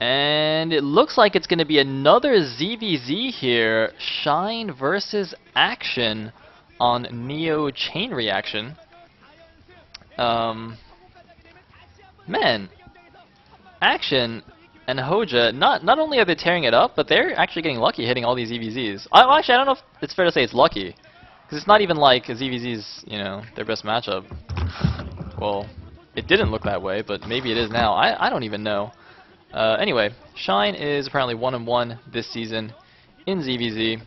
And it looks like it's going to be another ZVZ here. Shine versus Action on Neo Chain Reaction. Man, Action and Hoja, not only are they tearing it up, but they're actually getting lucky hitting all these ZVZs. Actually, I don't know if it's fair to say it's lucky. Because it's not even like ZVZ's, you know, their best matchup. Well, it didn't look that way, but maybe it is now. I don't even know. Anyway, Shine is apparently 1-1 this season in ZVZ.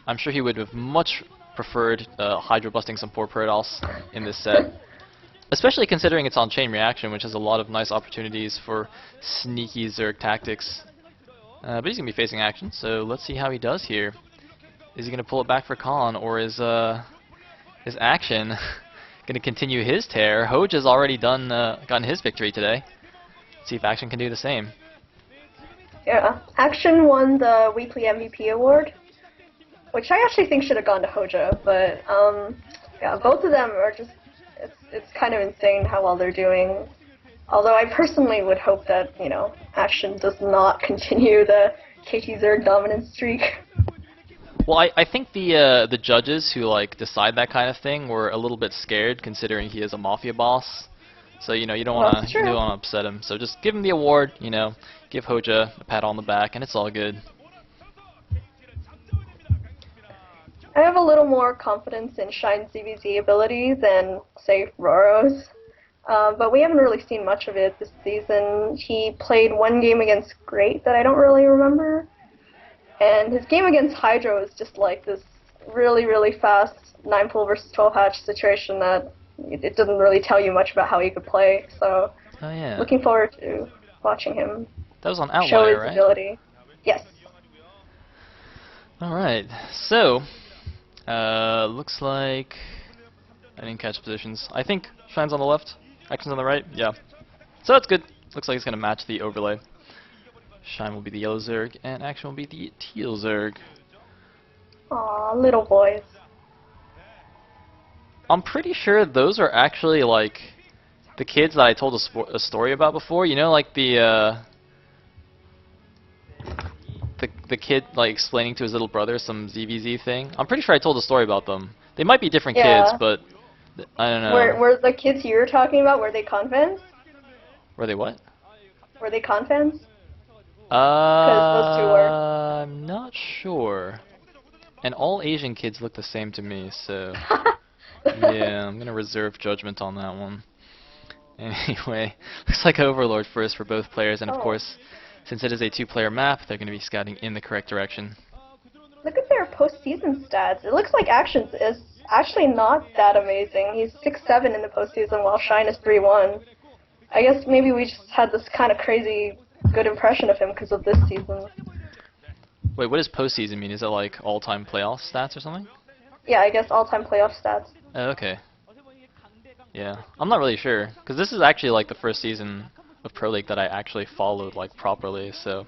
I'm sure he would have much preferred Hydro busting some poor Protoss in this set. Especially considering it's on Chain Reaction, which has a lot of nice opportunities for sneaky Zerg tactics. But he's going to be facing Action, so let's see how he does here. Is he going to pull it back for Khan, or is Action going to continue his tear? Hoja's already gotten his victory today. Let's see if Action can do the same. Yeah, Action won the weekly MVP award, which I actually think should have gone to Hoja, but yeah, both of them are just, it's kind of insane how well they're doing. Although I personally would hope that, you know, Action does not continue the KT Zerg dominance streak. Well, I think the judges who like decide that kind of thing were a little bit scared, considering he is a mafia boss. So you know you don't want to upset him. So just give him the award. You know, give Hoja a pat on the back, and it's all good. I have a little more confidence in Shine's ZVZ ability than, say, Roro's. But we haven't really seen much of it this season. He played one game against Great that I don't really remember. And his game against Hydro is just like this really, really fast 9-pool versus 12-hatch situation that it doesn't really tell you much about how he could play. So, looking forward to watching him that was on show Outlier, his ability. Yes. Alright, so, looks like I didn't catch positions. I think Shine's on the left, Action's on the right, yeah. So that's good. Looks like it's going to match the overlay. Shine will be the yellow Zerg, and Action will be the teal Zerg. Aw, little boys. I'm pretty sure those are actually, like, the kids that I told a story about before. You know, like the kid, like, explaining to his little brother some ZVZ thing? I'm pretty sure I told a story about them. They might be different kids, but I don't know. Were the kids you were talking about, were they Confans? Were they what? Were they Confans? Those two were. I'm not sure. And all Asian kids look the same to me, so yeah, I'm gonna reserve judgment on that one. Anyway, looks like Overlord first for both players, and of course, since it is a two-player map, they're gonna be scouting in the correct direction. Look at their postseason stats. It looks like Action's is actually not that amazing. He's 6-7 in the postseason, while Shine is 3-1. I guess maybe we just had this kind of crazy good impression of him because of this season. Wait, what does postseason mean? Is it like all-time playoff stats or something? Yeah, I guess all-time playoff stats. Oh, okay. Yeah, I'm not really sure, because this is actually like the first season of Pro League that I actually followed like properly, so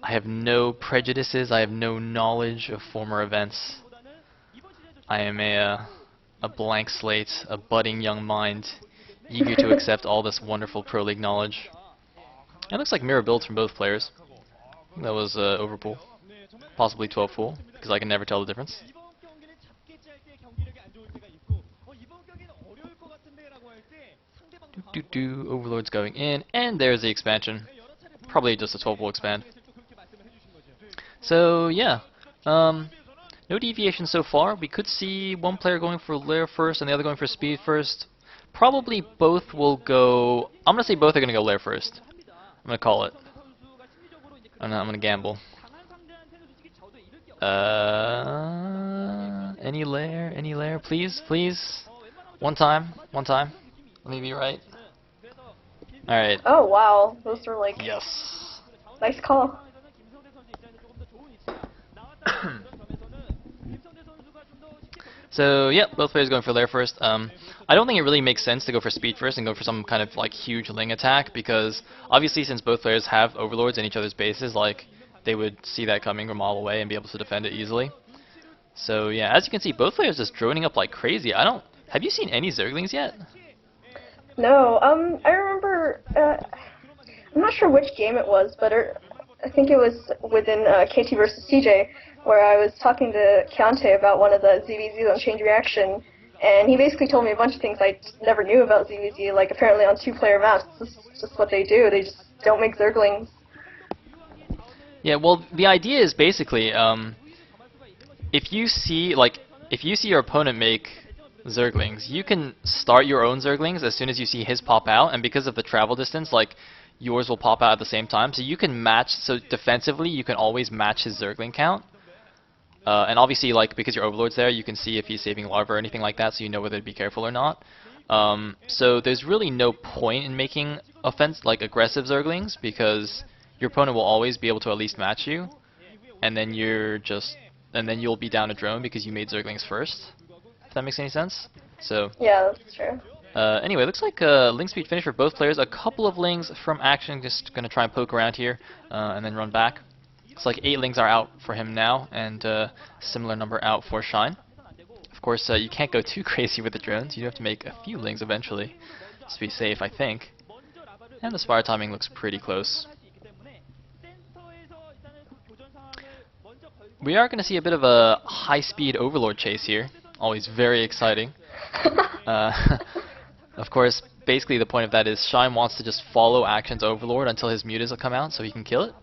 I have no prejudices, I have no knowledge of former events. I am a blank slate, a budding young mind, eager to accept all this wonderful Pro League knowledge. It looks like mirror builds from both players. That was overpool. Possibly 12 pool, because I can never tell the difference. Overlord's going in, and there's the expansion. Probably just a 12 pool expand. So yeah, no deviation so far. We could see one player going for Lair first and the other going for Speed first. Probably both will go. I'm gonna say both are gonna go Lair first. I'm gonna call it. I'm gonna gamble. Any lair, please, please. One time. Let me be right. Alright. Oh wow, those are like... Yes. Nice call. So, yep, both players going for Lair first. I don't think it really makes sense to go for Speed first and go for some kind of like huge Ling attack, because obviously since both players have Overlords in each other's bases, like they would see that coming from all the way and be able to defend it easily. So yeah, as you can see, both players just droning up like crazy. Have you seen any Zerglings yet? No, I remember, I'm not sure which game it was, but I think it was within KT versus TJ, where I was talking to Keontae about one of the ZVZs on Change Reaction, and he basically told me a bunch of things I never knew about ZVZ, like apparently on two-player maps, this is just what they do, they just don't make Zerglings. Yeah, well, the idea is basically, if you see your opponent make Zerglings, you can start your own Zerglings as soon as you see his pop out, and because of the travel distance, like, yours will pop out at the same time, so you can match, so defensively, you can always match his Zergling count. And obviously, like, because your Overlord's there, you can see if he's saving larva or anything like that, so you know whether to be careful or not. So there's really no point in making aggressive Zerglings, because your opponent will always be able to at least match you, and then you'll be down a drone because you made Zerglings first. If that makes any sense. So yeah, that's true. Anyway, looks like a Ling speed finish for both players. A couple of Lings from Action, just gonna try and poke around here, and then run back. Looks like 8 Lings are out for him now, and similar number out for Shine. Of course, you can't go too crazy with the drones. You have to make a few Lings eventually, just to be safe, I think. And the Spire timing looks pretty close. We are going to see a bit of a high-speed Overlord chase here. Always very exciting. Of course, basically the point of that is Shine wants to just follow Action's Overlord until his mutas will come out so he can kill it.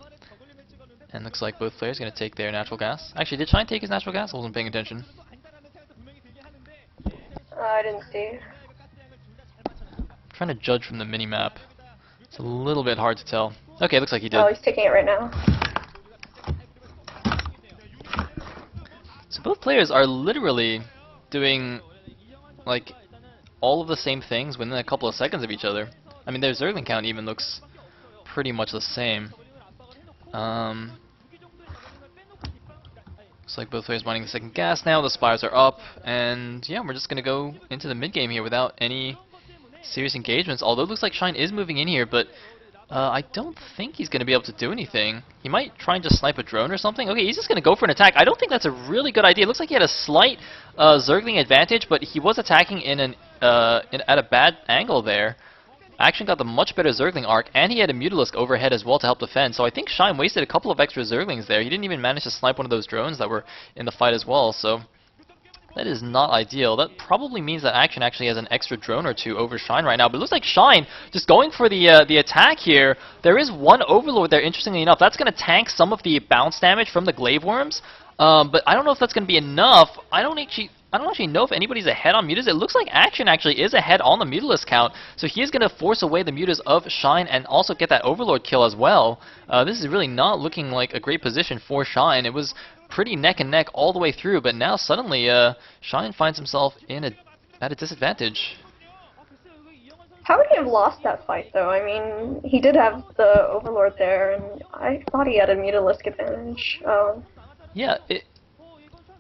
And looks like both players are going to take their natural gas. Actually, did Shine take his natural gas? I wasn't paying attention. I didn't see. I'm trying to judge from the mini-map. It's a little bit hard to tell. Okay, looks like he did. Oh, he's taking it right now. So both players are literally doing, like, all of the same things within a couple of seconds of each other. I mean, their Zergling count even looks pretty much the same. Looks like both players mining the second gas now. The Spires are up, and yeah, we're just gonna go into the mid game here without any serious engagements. Although it looks like Shine is moving in here, but I don't think he's gonna be able to do anything. He might try and just snipe a drone or something. Okay, he's just gonna go for an attack. I don't think that's a really good idea. It looks like he had a slight Zergling advantage, but he was attacking in an at a bad angle there. Action got the much better Zergling arc, and he had a Mutalisk overhead as well to help defend, so I think Shine wasted a couple of extra Zerglings there. He didn't even manage to snipe one of those drones that were in the fight as well, so that is not ideal. That probably means that Action actually has an extra drone or two over Shine right now, but it looks like Shine just going for the attack here. There is one Overlord there, interestingly enough. That's going to tank some of the bounce damage from the Glaive Worms, but I don't know if that's going to be enough. I don't actually know if anybody's ahead on mutas. It looks like Action actually is ahead on the Mutalisk count, so he is going to force away the mutas of Shine and also get that Overlord kill as well. This is really not looking like a great position for Shine. It was pretty neck and neck all the way through, but now suddenly Shine finds himself at a disadvantage. How would he have lost that fight, though? I mean, he did have the Overlord there, and I thought he had a Mutalisk advantage. Yeah,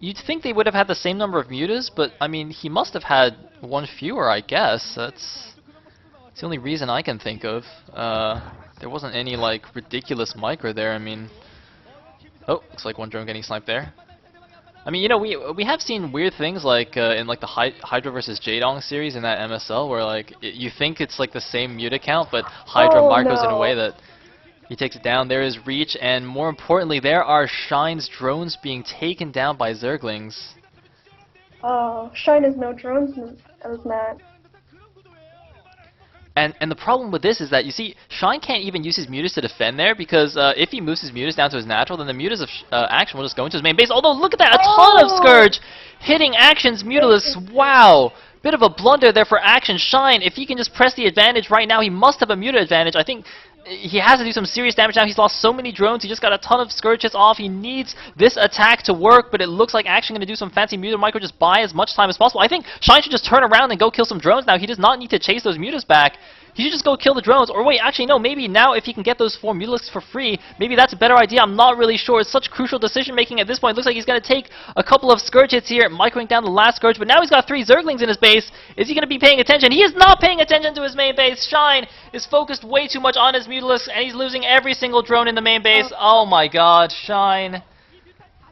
you'd think they would have had the same number of mutas, but I mean, he must have had one fewer, I guess. That's the only reason I can think of. There wasn't any, like, ridiculous micro there. I mean, oh, looks like one drone getting sniped there. I mean, you know, we have seen weird things like in like the Hydra versus Jaedong series in that MSL, where like you think it's like the same muta count, but Hydra micros in a way that he takes it down. There is reach, and more importantly, there are Shine's drones being taken down by Zerglings. Oh, Shine has no drones as Matt. And the problem with this is that, you see, Shine can't even use his mutas to defend there, because if he moves his mutas down to his natural, then the mutas of Action will just go into his main base. Although, look at that, a ton of Scourge hitting Action's Mutalisks. Wow! Bit of a blunder there for Action. Shine, if he can just press the advantage right now, he must have a muta advantage. I think he has to do some serious damage now. He's lost so many drones. He just got a ton of Scourge hits off. He needs this attack to work, but it looks like Action going to do some fancy muta micro, just buy as much time as possible. I think Shine should just turn around and go kill some drones now. He does not need to chase those mutas back. He should just go kill the drones. Or wait, actually no, maybe now if he can get those 4 Mutalisks for free, maybe that's a better idea. I'm not really sure. It's such crucial decision making at this point. It looks like he's going to take a couple of Scourge hits here, microing down the last Scourge, but now he's got 3 Zerglings in his base. Is he going to be paying attention? He is not paying attention to his main base. Shine is focused way too much on his Mutalisks, and he's losing every single drone in the main base. Oh my god, Shine.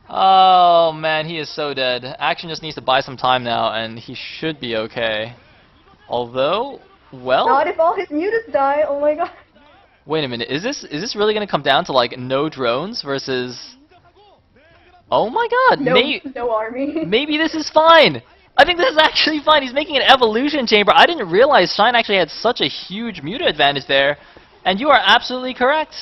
Oh man, he is so dead. Action just needs to buy some time now, and he should be okay. Although, well... Not if all his mutas die, oh my god. Wait a minute, is this really gonna come down to like no drones versus? Oh my God, No army. maybe this is fine. I think this is actually fine. He's making an evolution chamber. I didn't realize Shine actually had such a huge muta advantage there, and you are absolutely correct.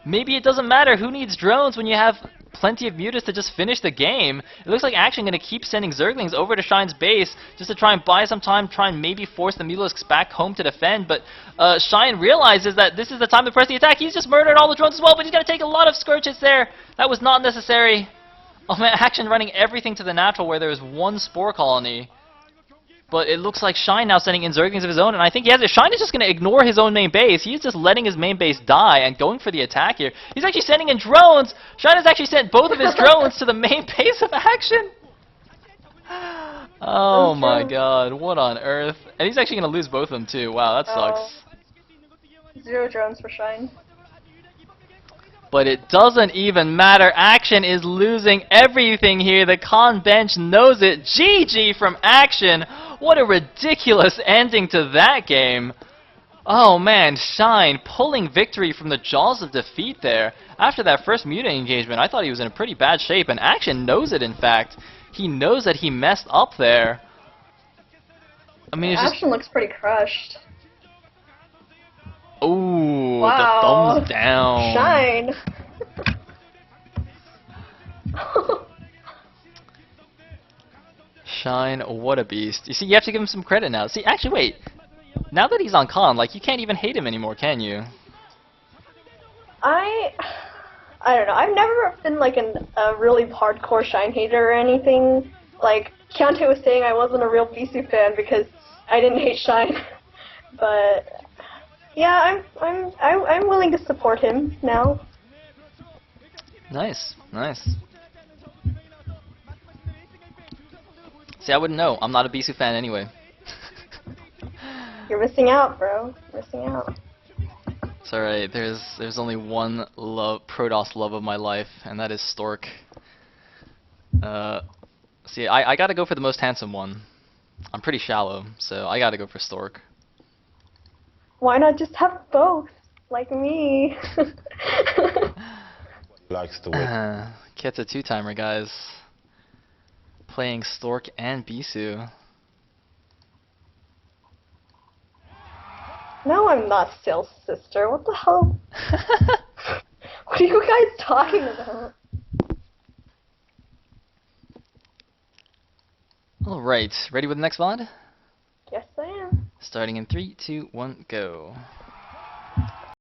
Maybe it doesn't matter who needs drones when you have plenty of mutas to just finish the game. It looks like Action gonna keep sending Zerglings over to Shine's base just to try and buy some time, try and maybe force the Mutalisks back home to defend, but Shine realizes that this is the time to press the attack. He's just murdered all the drones as well, but he's gonna take a lot of Scourge hits there. That was not necessary. Oh man, Action running everything to the natural where there is one Spore Colony. But it looks like Shine now sending in Zerglings of his own, and I think he has it. Shine is just going to ignore his own main base. He's just letting his main base die and going for the attack here. He's actually sending in drones! Shine has actually sent both of his drones to the main base of Action! Oh my God, what on earth? And he's actually going to lose both of them too. Wow, that sucks. 0 drones for Shine. But it doesn't even matter. Action is losing everything here. The con bench knows it. GG from Action. What a ridiculous ending to that game. Oh man, Shine pulling victory from the jaws of defeat there. After that first muta engagement, I thought he was in a pretty bad shape, and Action knows it in fact. He knows that he messed up there. I mean, it's Action looks pretty crushed. Ooh, wow. the thumbs down. Shine. Shine, what a beast. You see, you have to give him some credit now. See, actually, wait. Now that he's on con, like, you can't even hate him anymore, can you? I don't know. I've never been, like, a really hardcore Shine hater or anything. Like, Keontae was saying I wasn't a real Bisu fan because I didn't hate Shine. But yeah, I'm willing to support him now. Nice, nice. See, I wouldn't know. I'm not a Bisu fan anyway. You're missing out, bro. Missing out. It's alright. There's only one Protoss love of my life, and that is Stork. See, I gotta go for the most handsome one. I'm pretty shallow, so I gotta go for Stork. Why not just have both, like me? Likes to win. Ket's a 2-timer, guys. Playing Stork and Bisu. No, I'm not Sayle's sister. What the hell? What are you guys talking about? Alright, ready with the next VOD? Yes, I am. Starting in 3, 2, 1, go.